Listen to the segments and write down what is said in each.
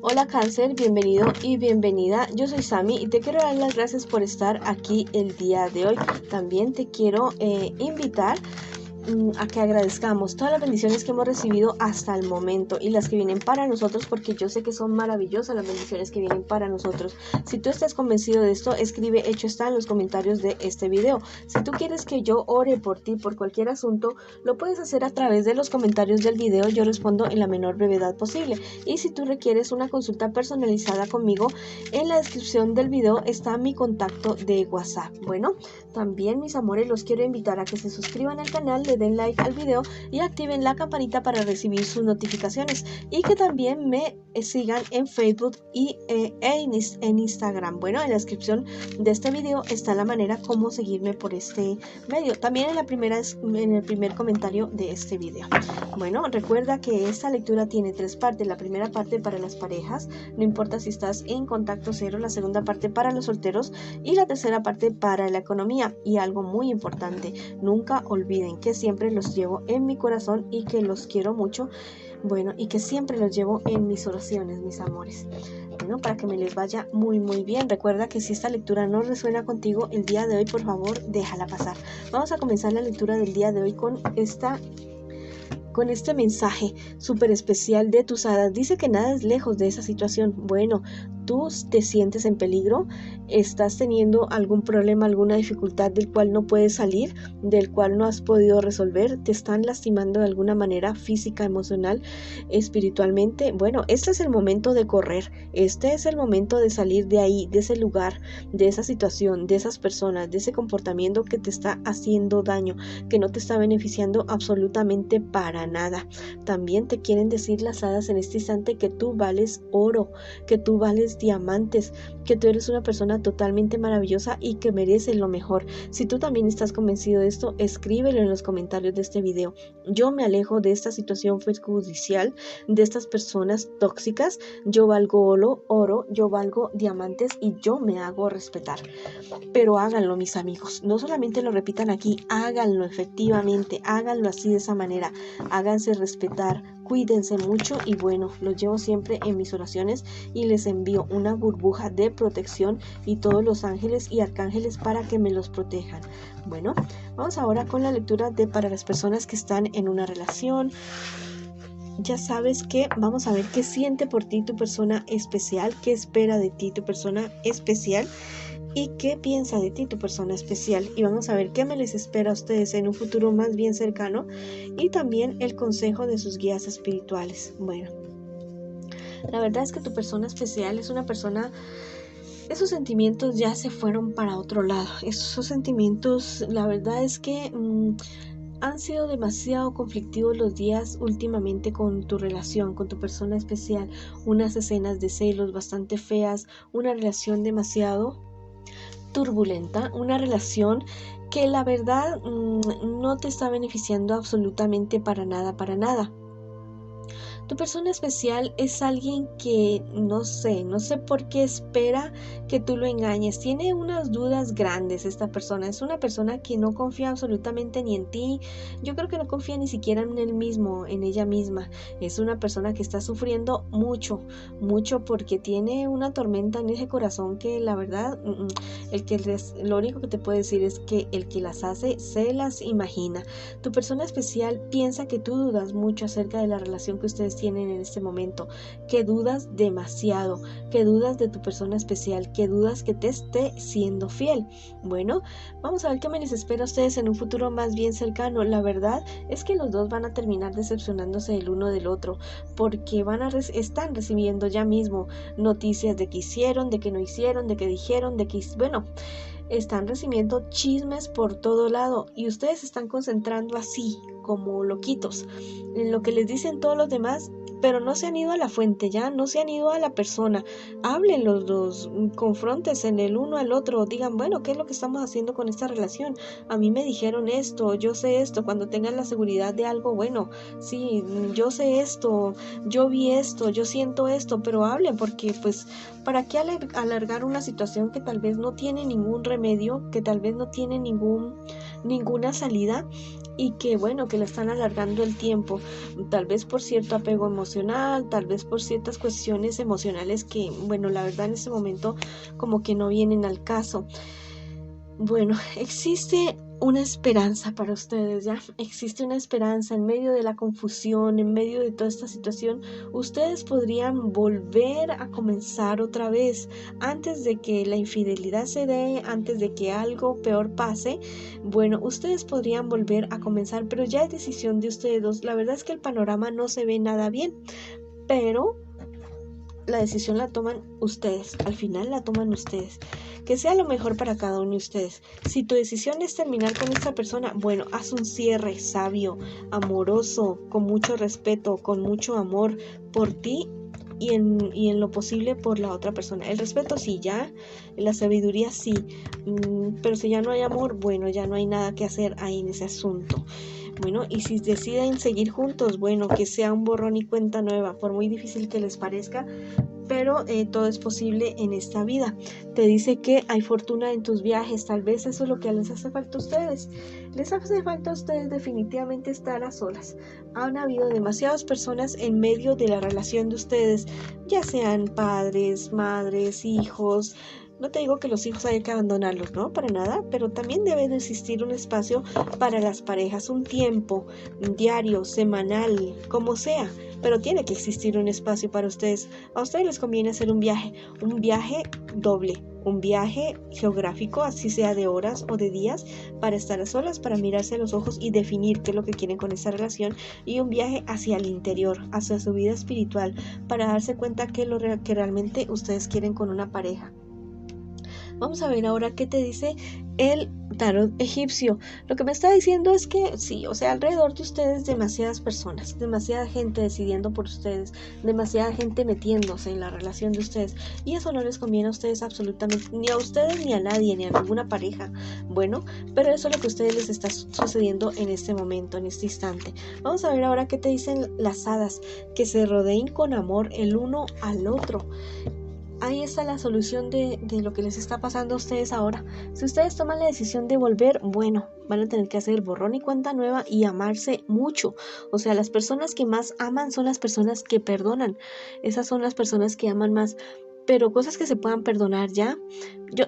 Hola Cáncer, bienvenido y bienvenida. Yo soy Sami y te quiero dar las gracias por estar aquí el día de hoy. También te quiero invitar a que agradezcamos todas las bendiciones que hemos recibido hasta el momento y las que vienen para nosotros, porque yo sé que son maravillosas las bendiciones que vienen para nosotros. Si tú estás convencido de esto, escribe hecho está en los comentarios de este video. Si tú quieres que yo ore por ti por cualquier asunto, lo puedes hacer a través de los comentarios del video. Yo respondo en la menor brevedad posible. Y si tú requieres una consulta personalizada conmigo, en la descripción del video está mi contacto de WhatsApp. Bueno, también mis amores, los quiero invitar a que se suscriban al canal, le den like al video y activen la campanita para recibir sus notificaciones, y que también me sigan en Facebook y en Instagram. Bueno, en la descripción de este video está la manera como seguirme por este medio, también en el primer comentario de este video. Bueno, recuerda que esta lectura tiene tres partes. La primera parte para las parejas, no importa si estás en contacto cero; la segunda parte para los solteros y la tercera parte para la economía. Y algo muy importante, nunca olviden que siempre los llevo en mi corazón y que los quiero mucho. Bueno, y que siempre los llevo en mis oraciones, mis amores. Bueno, para que me les vaya muy bien. Recuerda que si esta lectura no resuena contigo el día de hoy, por favor, déjala pasar. Vamos a comenzar la lectura del día de hoy con este mensaje súper especial de tus hadas. Dice que nada es lejos de esa situación. Bueno, tú te sientes en peligro, estás teniendo algún problema, alguna dificultad del cual no puedes salir, del cual no has podido resolver, te están lastimando de alguna manera física, emocional, espiritualmente. Bueno, este es el momento de correr, este es el momento de salir de ahí, de ese lugar, de esa situación, de esas personas, de ese comportamiento que te está haciendo daño, que no te está beneficiando absolutamente para nada. También te quieren decir las hadas en este instante que tú vales oro, que tú vales diamantes, que tú eres una persona totalmente maravillosa y que mereces lo mejor. Si tú también estás convencido de esto, escríbelo en los comentarios de este video. Yo me alejo de esta situación judicial, de estas personas tóxicas. Yo valgo oro, yo valgo diamantes y yo me hago respetar. Pero háganlo, mis amigos, no solamente lo repitan aquí, háganlo efectivamente, háganlo así, de esa manera, háganse respetar, cuídense mucho. Y bueno, los llevo siempre en mis oraciones y les envío una burbuja de protección y todos los ángeles y arcángeles para que me los protejan. Bueno, vamos ahora con la lectura para las personas que están en una relación. Ya sabes que vamos a ver qué siente por ti tu persona especial, qué espera de ti tu persona especial y qué piensa de ti tu persona especial. Y vamos a ver qué me les espera a ustedes en un futuro más bien cercano, y también el consejo de sus guías espirituales. Bueno, la verdad es que tu persona especial es una persona, esos sentimientos ya se fueron para otro lado. Esos sentimientos, la verdad es que han sido demasiado conflictivos los días últimamente con tu relación, con tu persona especial. Unas escenas de celos bastante feas, una relación demasiado turbulenta, una relación que la verdad no te está beneficiando absolutamente para nada. Tu persona especial es alguien que no sé por qué espera que tú lo engañes. Tiene unas dudas grandes esta persona. Es una persona que no confía absolutamente ni en ti. Yo creo que no confía ni siquiera en él mismo, en ella misma. Es una persona que está sufriendo mucho porque tiene una tormenta en ese corazón que la verdad, lo único que te puedo decir es que el que las hace se las imagina. Tu persona especial piensa que tú dudas mucho acerca de la relación que ustedes tienen en este momento, que dudas demasiado, que dudas de tu persona especial, que dudas que te esté siendo fiel. Bueno, vamos a ver qué me les espera a ustedes en un futuro más bien cercano. La verdad es que los dos van a terminar decepcionándose el uno del otro, porque están recibiendo ya mismo noticias de que hicieron, de que no hicieron, de que dijeron, de que están recibiendo chismes por todo lado, y ustedes se están concentrando así como loquitos en lo que les dicen todos los demás, pero no se han ido a la fuente, ya no se han ido a la persona. Hablen los dos, confróntense en el uno al otro, digan, bueno, ¿qué es lo que estamos haciendo con esta relación? A mí me dijeron esto, yo sé esto. Cuando tengan la seguridad de algo, bueno, sí, yo sé esto, yo vi esto, yo siento esto, pero hablen, porque pues, ¿para qué alargar una situación que tal vez no tiene ningún remedio, que tal vez no tiene ninguna salida y que bueno, que le están alargando el tiempo, tal vez por cierto apego emocional, tal vez por ciertas cuestiones emocionales que bueno, la verdad en este momento como que no vienen al caso. Bueno, existe una esperanza para ustedes, ¿ya? Existe una esperanza en medio de la confusión, en medio de toda esta situación. Ustedes podrían volver a comenzar otra vez antes de que la infidelidad se dé, antes de que algo peor pase. Bueno, ustedes podrían volver a comenzar, pero ya es decisión de ustedes dos. La verdad es que el panorama no se ve nada bien, pero la decisión la toman ustedes, al final la toman ustedes. Que sea lo mejor para cada uno de ustedes. Si tu decisión es terminar con esta persona, bueno, haz un cierre sabio, amoroso, con mucho respeto, con mucho amor por ti y en lo posible por la otra persona. El respeto sí, ya, la sabiduría sí, pero si ya no hay amor, bueno, ya no hay nada que hacer ahí en ese asunto. Bueno, y si deciden seguir juntos, bueno, que sea un borrón y cuenta nueva, por muy difícil que les parezca, pero todo es posible en esta vida. Te dice que hay fortuna en tus viajes, tal vez eso es lo que les hace falta a ustedes. Les hace falta a ustedes definitivamente estar a solas. Han habido demasiadas personas en medio de la relación de ustedes, ya sean padres, madres, hijos. No te digo que los hijos hay que abandonarlos, ¿no? Para nada, pero también debe de existir un espacio para las parejas, un tiempo diario, semanal, como sea, pero tiene que existir un espacio para ustedes. A ustedes les conviene hacer un viaje doble, un viaje geográfico, así sea de horas o de días, para estar a solas, para mirarse a los ojos y definir qué es lo que quieren con esa relación, y un viaje hacia el interior, hacia su vida espiritual, para darse cuenta qué es lo que realmente ustedes quieren con una pareja. Vamos a ver ahora qué te dice el tarot egipcio. Lo que me está diciendo es que sí, o sea, alrededor de ustedes demasiadas personas, demasiada gente decidiendo por ustedes, demasiada gente metiéndose en la relación de ustedes, y eso no les conviene a ustedes absolutamente, ni a ustedes ni a nadie, ni a ninguna pareja. Bueno, pero eso es lo que a ustedes les está sucediendo en este momento, en este instante. Vamos a ver ahora qué te dicen las hadas, que se rodeen con amor el uno al otro. Ahí está la solución de lo que les está pasando a ustedes ahora. Si ustedes toman la decisión de volver, bueno, van a tener que hacer borrón y cuenta nueva y amarse mucho. O sea, las personas que más aman son las personas que perdonan. Esas son las personas que aman más. Pero cosas que se puedan perdonar, ¿ya?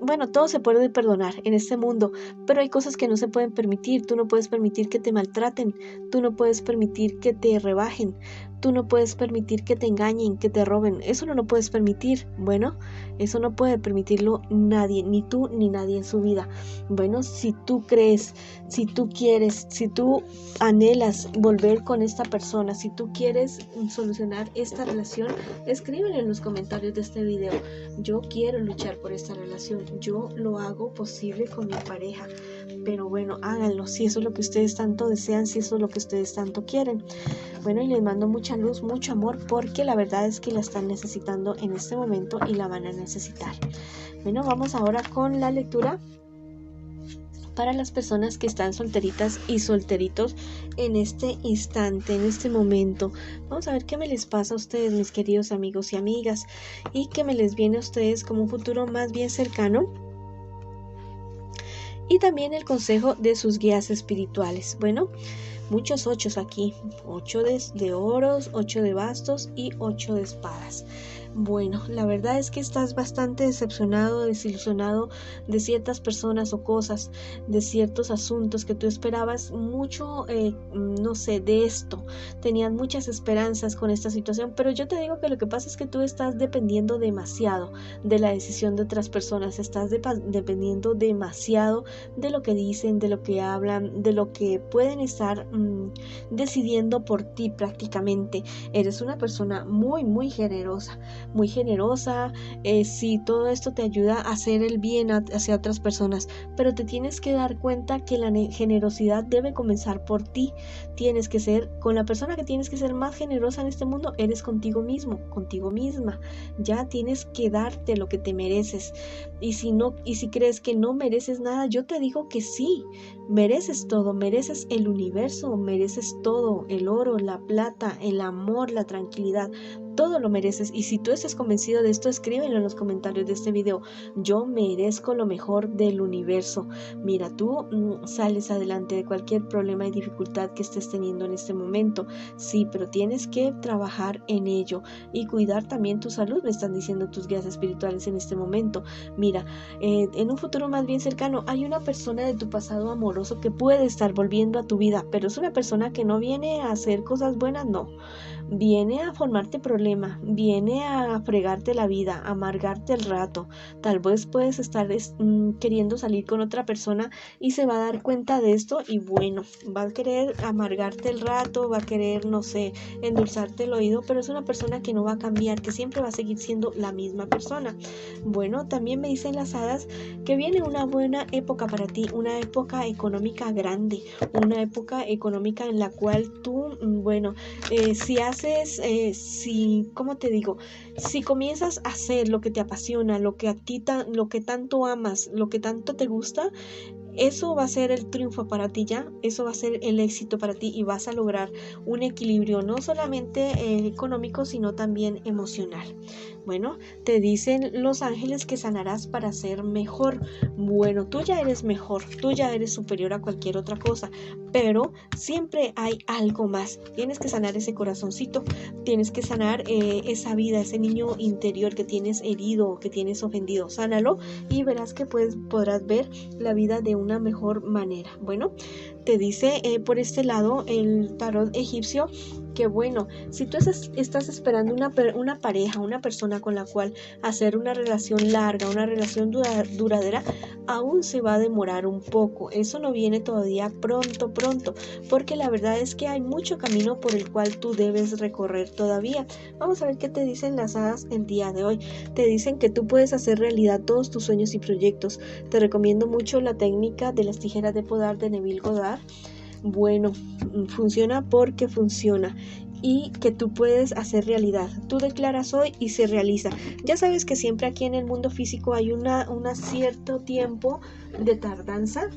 Bueno, todo se puede perdonar en este mundo, pero hay cosas que no se pueden permitir. Tú no puedes permitir que te maltraten, tú no puedes permitir que te rebajen, tú no puedes permitir que te engañen, que te roben. Eso no lo puedes permitir. Bueno, eso no puede permitirlo nadie, ni tú ni nadie en su vida. Bueno, si tú crees, si tú quieres, si tú anhelas volver con esta persona, si tú quieres solucionar esta relación, escríbelo en los comentarios de este video. Yo quiero luchar por esta relación, yo lo hago posible con mi pareja, pero bueno, háganlo si eso es lo que ustedes tanto desean, si eso es lo que ustedes tanto quieren. Bueno, y les mando mucha luz, mucho amor, porque la verdad es que la están necesitando en este momento y la van a necesitar. Bueno, vamos ahora con la lectura para las personas que están solteritas y solteritos en este instante, en este momento. Vamos a ver qué me les pasa a ustedes, mis queridos amigos y amigas, y qué me les viene a ustedes como un futuro más bien cercano. Y también el consejo de sus guías espirituales. Bueno, muchos 8 aquí, 8 de oros, 8 de bastos y 8 de espadas. Bueno, la verdad es que estás bastante decepcionado, desilusionado de ciertas personas o cosas, de ciertos asuntos que tú esperabas mucho, no sé, de esto. Tenías muchas esperanzas con esta situación, pero yo te digo que lo que pasa es que tú estás dependiendo demasiado de la decisión de otras personas, estás dependiendo demasiado de lo que dicen, de lo que hablan, de lo que pueden estar decidiendo por ti prácticamente. Eres una persona muy, muy generosa. Si todo esto te ayuda a hacer el bien hacia otras personas, pero te tienes que dar cuenta que la generosidad debe comenzar por ti. Tienes que ser, con la persona que tienes que ser más generosa en este mundo, eres contigo mismo, contigo misma. Ya tienes que darte lo que te mereces. Y si crees que no mereces nada, yo te digo que sí, mereces todo, mereces el universo, mereces todo, el oro, la plata, el amor, la tranquilidad. todo lo mereces. Y si tú estás convencido de esto, escríbelo en los comentarios de este video. Yo merezco lo mejor del universo. Mira, tú sales adelante de cualquier problema y dificultad que estés teniendo en este momento. Sí, pero tienes que trabajar en ello y cuidar también tu salud, me están diciendo tus guías espirituales en este momento. Mira, en un futuro más bien cercano hay una persona de tu pasado amoroso que puede estar volviendo a tu vida, pero es una persona que no viene a hacer cosas buenas, no. Viene a formarte problema, viene a fregarte la vida, a amargarte el rato. Tal vez puedes estar queriendo salir con otra persona y se va a dar cuenta de esto y bueno, va a querer amargarte el rato, va a querer, no sé, endulzarte el oído, pero es una persona que no va a cambiar, que siempre va a seguir siendo la misma persona. Bueno, también me dicen las hadas que viene una buena época para ti, una época económica grande, una época económica en la cual tú, bueno, ¿cómo te digo? Si comienzas a hacer lo que te apasiona, lo que lo que tanto amas, lo que tanto te gusta, eso va a ser el triunfo para ti ya, eso va a ser el éxito para ti y vas a lograr un equilibrio no solamente económico, sino también emocional. Bueno, te dicen los ángeles que sanarás para ser mejor. Bueno, tú ya eres mejor, tú ya eres superior a cualquier otra cosa, pero siempre hay algo más. Tienes que sanar ese corazoncito, tienes que sanar esa vida, ese niño interior que tienes herido, que tienes ofendido. Sánalo y verás que podrás ver la vida de una mejor manera. Bueno, te dice por este lado el tarot egipcio que bueno, si tú estás esperando una pareja, una persona con la cual hacer una relación larga, una relación duradera, aún se va a demorar un poco. Eso no viene todavía pronto, porque la verdad es que hay mucho camino por el cual tú debes recorrer todavía. Vamos a ver qué te dicen las hadas el día de hoy. Te dicen que tú puedes hacer realidad todos tus sueños y proyectos. Te recomiendo mucho la técnica de las tijeras de podar de Neville Goddard. Bueno, funciona porque funciona y que tú puedes hacer realidad. Tú declaras hoy y se realiza. Ya sabes que siempre aquí en el mundo físico hay un cierto tiempo de tardanza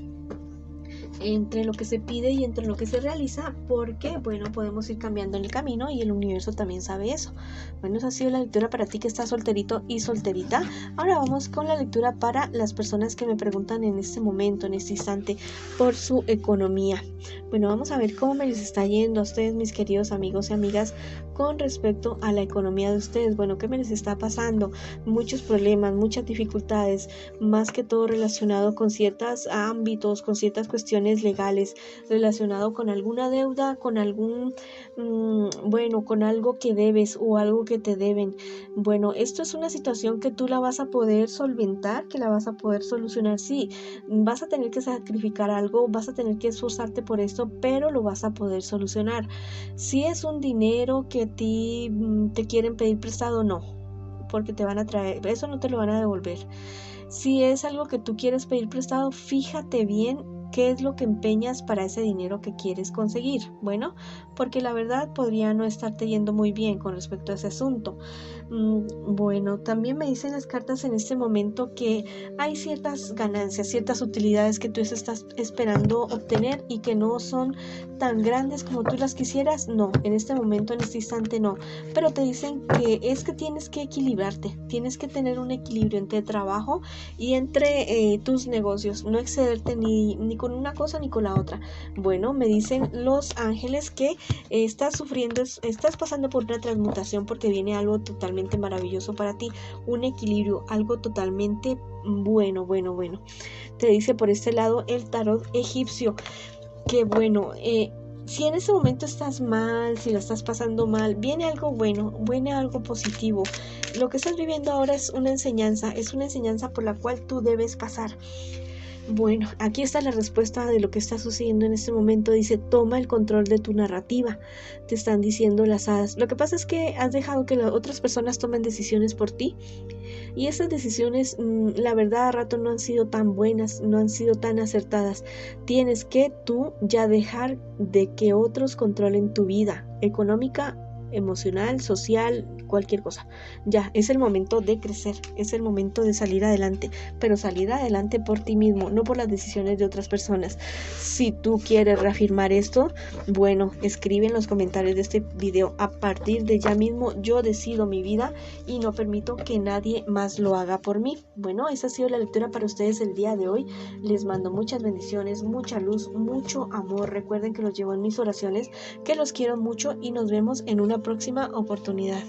entre lo que se pide y entre lo que se realiza, porque bueno, podemos ir cambiando en el camino y el universo también sabe eso. Bueno, esa ha sido la lectura para ti que estás solterito y solterita. Ahora vamos con la lectura para las personas que me preguntan en este momento, en este instante, por su economía. Bueno, vamos a ver cómo me les está yendo a ustedes, mis queridos amigos y amigas, con respecto a la economía de ustedes. Bueno, ¿qué me les está pasando? Muchos problemas, muchas dificultades, más que todo relacionado con ciertos ámbitos, con ciertas cuestiones legales, relacionado con alguna deuda, con con algo que debes o algo que te deben. Bueno, esto es una situación que tú la vas a poder solventar, que la vas a poder solucionar. Sí, vas a tener que sacrificar algo, vas a tener que esforzarte por esto, pero lo vas a poder solucionar. Si es un dinero que a ti te quieren pedir prestado, no, porque te van a traer, eso no te lo van a devolver. Si es algo que tú quieres pedir prestado, fíjate bien qué es lo que empeñas para ese dinero que quieres conseguir. Bueno, porque la verdad podría no estarte yendo muy bien con respecto a ese asunto. Bueno, también me dicen las cartas en este momento que hay ciertas ganancias, ciertas utilidades que tú estás esperando obtener y que no son tan grandes como tú las quisieras. No, en este momento, en este instante no. Pero te dicen que es que tienes que equilibrarte, tienes que tener un equilibrio entre trabajo y entre tus negocios, no excederte ni con una cosa ni con la otra. Bueno, me dicen los ángeles que estás pasando por una transmutación porque viene algo totalmente maravilloso para ti, un equilibrio, algo totalmente bueno. Te dice por este lado el tarot egipcio que bueno, si en ese momento estás mal, si lo estás pasando mal, viene algo bueno, viene algo positivo. Lo que estás viviendo ahora es una enseñanza por la cual tú debes pasar. Bueno, aquí está la respuesta de lo que está sucediendo en este momento. Dice, toma el control de tu narrativa. Te están diciendo las hadas. Lo que pasa es que has dejado que las otras personas tomen decisiones por ti. Y esas decisiones, la verdad, a rato no han sido tan buenas, no han sido tan acertadas. Tienes que tú ya dejar de que otros controlen tu vida económica emocional, social, cualquier cosa. Ya, es el momento de crecer, es el momento de salir adelante, pero salir adelante por ti mismo, no por las decisiones de otras personas. Si tú quieres reafirmar esto, bueno, escribe en los comentarios de este video: a partir de ya mismo yo decido mi vida y no permito que nadie más lo haga por mí. Bueno, esa ha sido la lectura para ustedes el día de hoy. Les mando muchas bendiciones, mucha luz, mucho amor. Recuerden que los llevo en mis oraciones, que los quiero mucho y nos vemos en una próxima oportunidad.